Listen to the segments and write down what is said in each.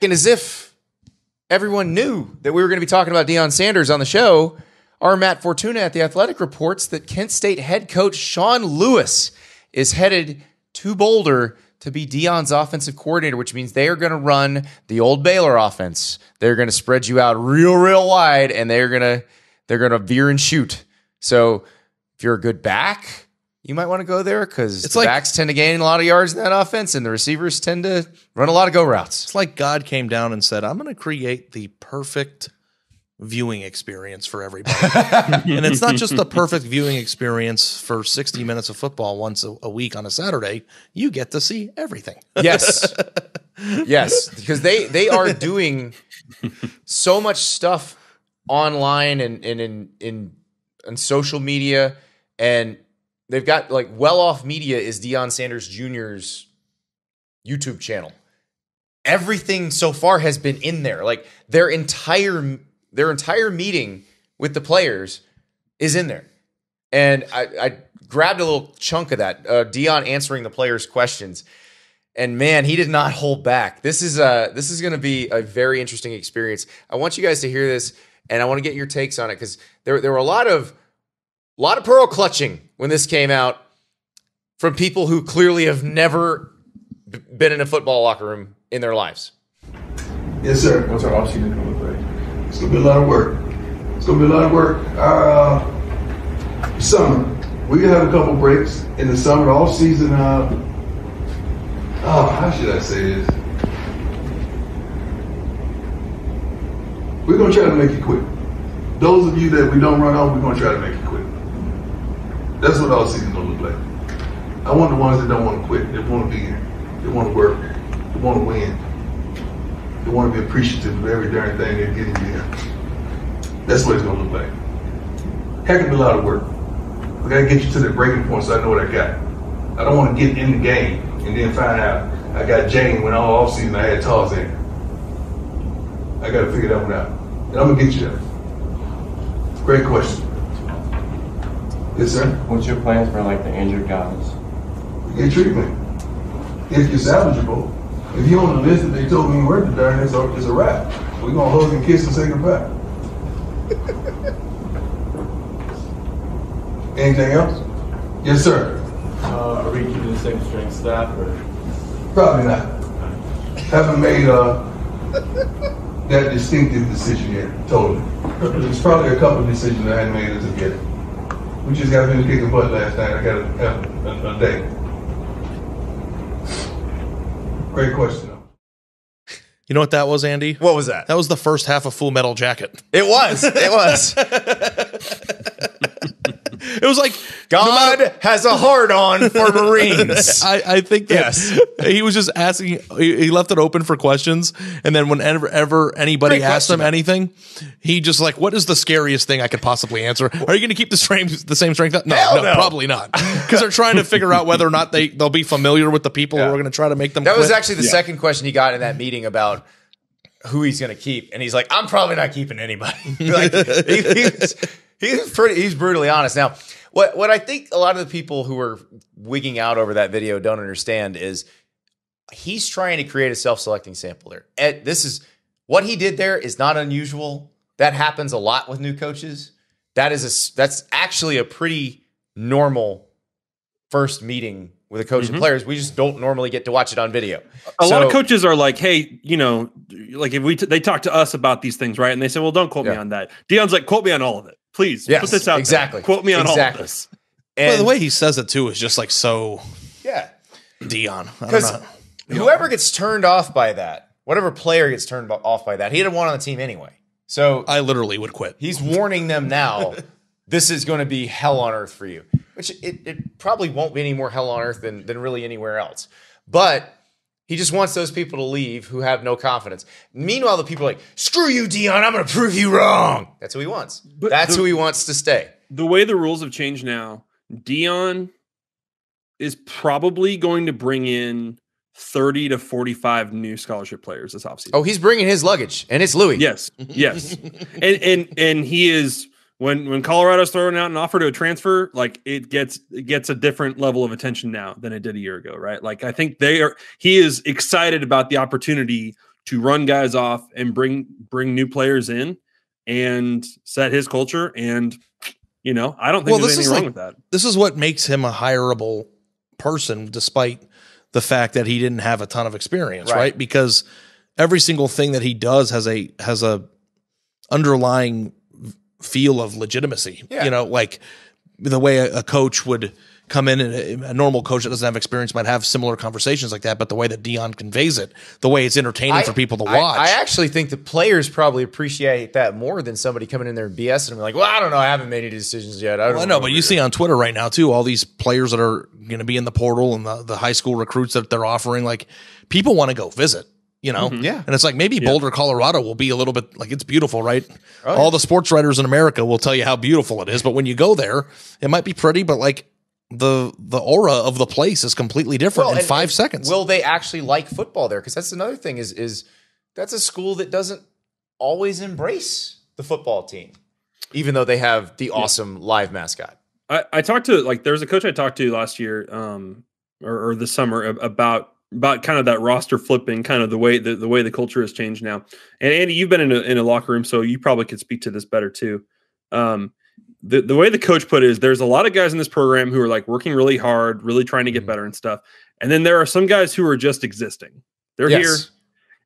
And as if everyone knew that we were going to be talking about Deion Sanders on the show, our Matt Fortuna at The Athletic reports that Kent State head coach Sean Lewis is headed to Boulder to be Deion's offensive coordinator, which means they are going to run the old Baylor offense. They're going to spread you out real wide, and they're going to veer and shoot. So if you're a good back, you might want to go there because the backs tend to gain a lot of yards in that offense, and the receivers tend to run a lot of go routes. It's like God came down and said, I'm going to create the perfect viewing experience for everybody. And it's not just the perfect viewing experience for 60 minutes of football once a week on a Saturday. You get to see everything. Yes. Yes, because they are doing so much stuff online and in social media, and they've got like Well Off Media is Deion Sanders Jr.'s YouTube channel. Everything so far has been in there. Like their entire meeting with the players is in there. And I grabbed a little chunk of that. Deion answering the players' questions. And man, he did not hold back. This is going to be a very interesting experience. I want you guys to hear this, and I want to get your takes on it because there were a lot of pearl clutching when this came out from people who clearly have never been in a football locker room in their lives. Yes, sir. What's our offseason going to look like? It's going to be a lot of work. Our summer, we have a couple breaks in the summer. The off season, how should I say this? We're going to try to make it quick. Those of you that we don't run on, we're going to try to make it quick. That's what all season's going to look like. I want the ones that don't want to quit. They want to be here. They want to work. They want to win. They want to be appreciative of every darn thing they're getting here. That's what it's going to look like. Heck of a lot of work. I got to get you to the breaking point so I know what I got. I don't want to get in the game and then find out I got Jane when all offseason I had Tarzan. I got to figure that one out. And I'm going to get you there. Great question. Yes, sir? What's your plans for like the injured guys? Get treatment. If you're salvageable. If you're on the list that they told me you weren't, darn, it's a wrap. We're going to hug and kiss and say goodbye. Anything else? Yes, sir. Are we keeping the same strength staff? Or? Probably not. Haven't made that distinctive decision yet, totally. There's probably a couple of decisions I hadn't made as of yet. We just got finished kicking butt last night. I got to have a day. Great question, though. You know what that was, Andy? What was that? That was the first half of Full Metal Jacket. It was. It was. It was like God has a hard on for Marines. I think that he was just asking. He left it open for questions, and then whenever anybody asked him anything, he just like, "What is the scariest thing I could possibly answer? Are you going to keep the same strength? No, probably not, because they're trying to figure out whether or not they'll be familiar with the people who are going to try to make them. That quit. was actually the second question he got in that meeting about who he's going to keep, and he's like, "I'm probably not keeping anybody." Like he's brutally honest. Now, what I think a lot of the people who are wigging out over that video don't understand is he's trying to create a self-selecting sample there. And this is what he did there is not unusual. That happens a lot with new coaches. That's actually a pretty normal first meeting with a coach and players. We just don't normally get to watch it on video. A lot of coaches are like, hey, like if they talk to us about these things, right? And they say, well, don't quote me on that. Deion's like, quote me on all of it. Please put this out there. Quote me on all of this. And the way he says it too is just like so Deion. Because whoever gets turned off by that, whatever player gets turned off by that, he didn't want on the team anyway. So I literally would quit. He's warning them now, this is going to be hell on earth for you. Which it probably won't be any more hell on earth than really anywhere else. But he just wants those people to leave who have no confidence. Meanwhile, the people are like, screw you, Deion, I'm going to prove you wrong. That's who he wants. That's who he wants to stay. The way the rules have changed now, Deion is probably going to bring in 30 to 45 new scholarship players this offseason. Oh, he's bringing his luggage, and it's Louis. Yes. and he is... When Colorado's throwing out an offer to a transfer, like it gets a different level of attention now than it did a year ago, right? Like I think he is excited about the opportunity to run guys off and bring new players in and set his culture. And, I don't think there's anything wrong with that. This is what makes him a hireable person, despite the fact that he didn't have a ton of experience, right? Because every single thing that he does has a underlying feel of legitimacy. Like the way a coach would come in, and a normal coach that doesn't have experience might have similar conversations like that, but the way that Deion conveys it, the way it's entertaining for people to watch. I actually think the players probably appreciate that more than somebody coming in there and BS and like, well, I don't know, I haven't made any decisions yet. I know, but you see on Twitter right now too, all these players that are going to be in the portal and the high school recruits that they're offering, like people want to go visit. And it's like maybe Boulder, Colorado will be a little bit like, it's beautiful, right? Oh, all the sports writers in America will tell you how beautiful it is, but when you go there, it might be pretty, but like the aura of the place is completely different in 5 seconds. Will they actually like football there? Because that's another thing is that's a school that doesn't always embrace the football team, even though they have the awesome live mascot. I talked to there was a coach I talked to last year or this summer about kind of that roster flipping, kind of the way the culture has changed now. And Andy, you've been in a locker room, so you probably could speak to this better too. The way the coach put it is there's a lot of guys in this program who are like working really hard, really trying to get better and stuff. And then there are some guys who are just existing. They're here,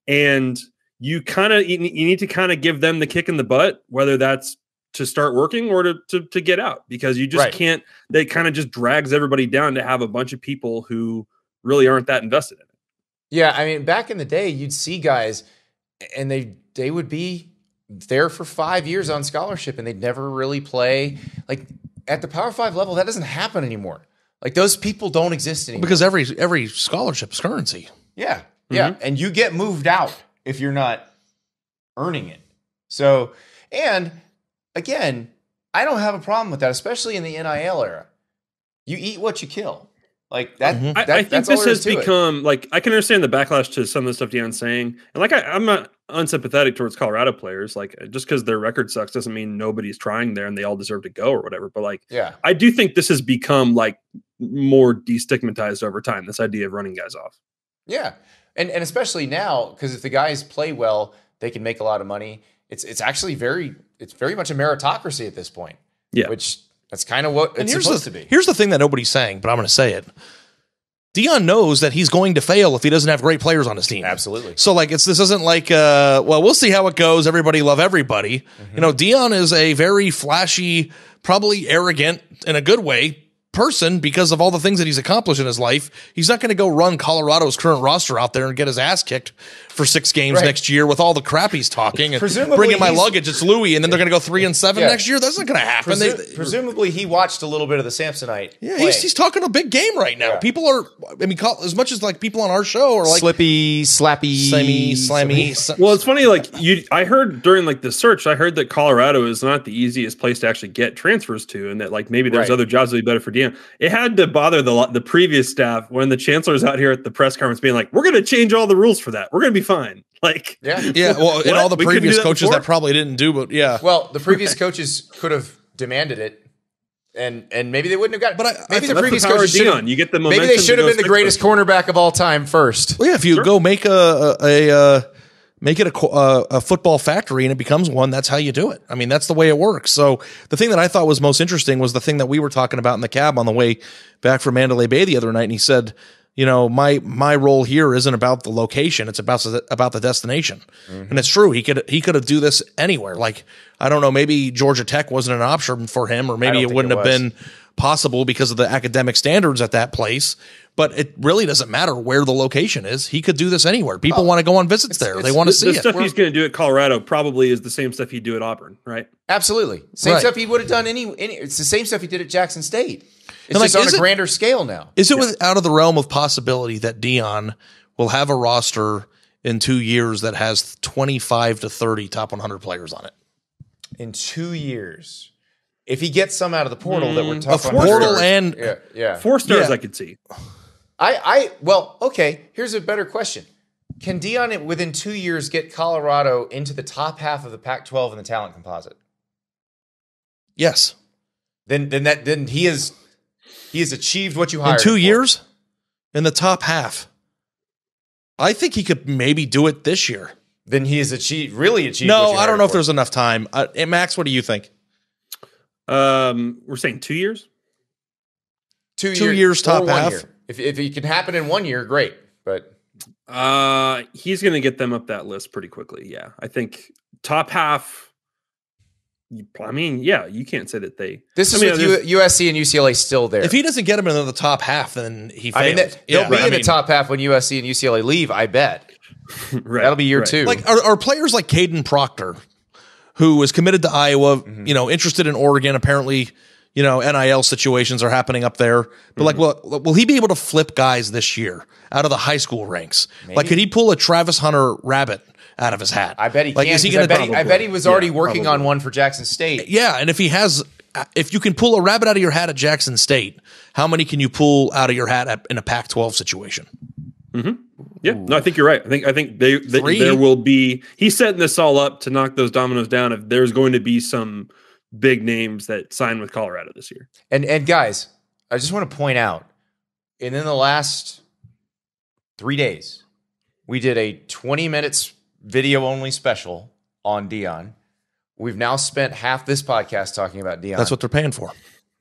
and you need to kind of give them the kick in the butt, whether that's to start working or to get out, because you just can't. They kind of just drags everybody down to have a bunch of people who really aren't that invested in it. Yeah, I mean, back in the day, you'd see guys, and they would be there for 5 years on scholarship, and they'd never really play. Like at the Power 5 level, that doesn't happen anymore. Like those people don't exist anymore because every scholarship is currency. Yeah, and you get moved out if you're not earning it. So, and again, I don't have a problem with that, especially in the NIL era. You eat what you kill. Like that. I think this has become like, I can understand the backlash to some of the stuff Deion's saying, and like I'm not unsympathetic towards Colorado players. Like just because their record sucks doesn't mean nobody's trying there and they all deserve to go or whatever. But like, I do think this has become like more destigmatized over time. This idea of running guys off. Yeah, and especially now, because if the guys play well, they can make a lot of money. It's actually very much a meritocracy at this point. Yeah, which. That's kind of what it's supposed to be. Here's the thing that nobody's saying, but I'm going to say it. Deion knows that he's going to fail if he doesn't have great players on his team. Absolutely. So like this isn't like well, we'll see how it goes. Everybody love everybody. Mm-hmm. Deion is a very flashy, probably arrogant in a good way person because of all the things that he's accomplished in his life. He's not going to go run Colorado's current roster out there and get his ass kicked for 6 games next year with all the crap he's talking and bring in my luggage. It's Louis, and then they're going to go 3-7 next year. That's not going to happen. Presumably, he watched a little bit of the Samsonite. Yeah, he's talking a big game right now. Yeah. People are, as much as like people on our show are like slippy, slappy, slammy. Well, it's funny. Like I heard during like the search, I heard that Colorado is not the easiest place to actually get transfers to, and that like maybe there's other jobs that would be better for Deion. It had to bother the previous staff when the chancellor's out here at the press conference being like, "We're going to change all the rules for that. We're going to be fine." Like, yeah. Well, and all the previous coaches that probably didn't do, but Well, the previous coaches could have demanded it, and maybe they wouldn't have got it. But maybe the previous coaches should. You get the maybe they should have been the greatest cornerback of all time first. Well, yeah, if you go make make it a football factory and it becomes one, that's how you do it. I mean, that's the way it works. So the thing that I thought was most interesting was the thing that we were talking about in the cab on the way back from Mandalay Bay the other night, and he said, my role here isn't about the location. It's about the destination. Mm-hmm. And it's true. He could do this anywhere. Like, I don't know, maybe Georgia Tech wasn't an option for him, or maybe it wouldn't have been possible because of the academic standards at that place. But it really doesn't matter where the location is. He could do this anywhere. People want to go on visits there. They want to see it. The stuff he's going to do at Colorado probably is the same stuff he'd do at Auburn, right? Absolutely. Same stuff he would have done it's the same stuff he did at Jackson State. It's just on a grander scale now. Is it out of the realm of possibility that Deion will have a roster in 2 years that has 25 to 30 top 100 players on it? In 2 years. If he gets some out of the portal that we're talking about. Portal and 4 stars I could see. Well, okay, here's a better question. Can Deion within 2 years get Colorado into the top half of the Pac-12 in the talent composite? Yes. Then he has achieved what you hired in 2 years in the top half. I think he could maybe do it this year. Then he has really achieved. No, I don't know if there's enough time. Max, what do you think? We're saying 2 years. 2 years top half. Year. If it can happen in 1 year, great. But he's going to get them up that list pretty quickly. Yeah, I think top half. I mean, yeah, you can't say that they. This is with USC and UCLA still there. If he doesn't get him into the top half, then he failed. They'll be in the top half when USC and UCLA leave, I bet. Right, that'll be year 2. Like, are players like Caden Proctor, who is committed to Iowa, interested in Oregon, apparently, NIL situations are happening up there. But will he be able to flip guys this year out of the high school ranks? Maybe. Like, could he pull a Travis Hunter Rabbit out of his hat? I bet he can. Is he gonna I bet he was already working on one for Jackson State. Yeah, and if you can pull a rabbit out of your hat at Jackson State, how many can you pull out of your hat in a Pac-12 situation? Mm-hmm. Yeah, no, I think you're right. I think there will be. He's setting this all up to knock those dominoes down. If there's going to be some big names that sign with Colorado this year, and guys, I just want to point out, and in the last 3 days, we did a 20 minutes video only special on Deion. We've now spent half this podcast talking about Deion. That's what they're paying for.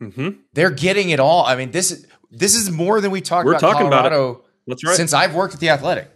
Mm-hmm. They're getting it all. I mean, this is more than we talked about Colorado. That's right. Since I've worked at The Athletic.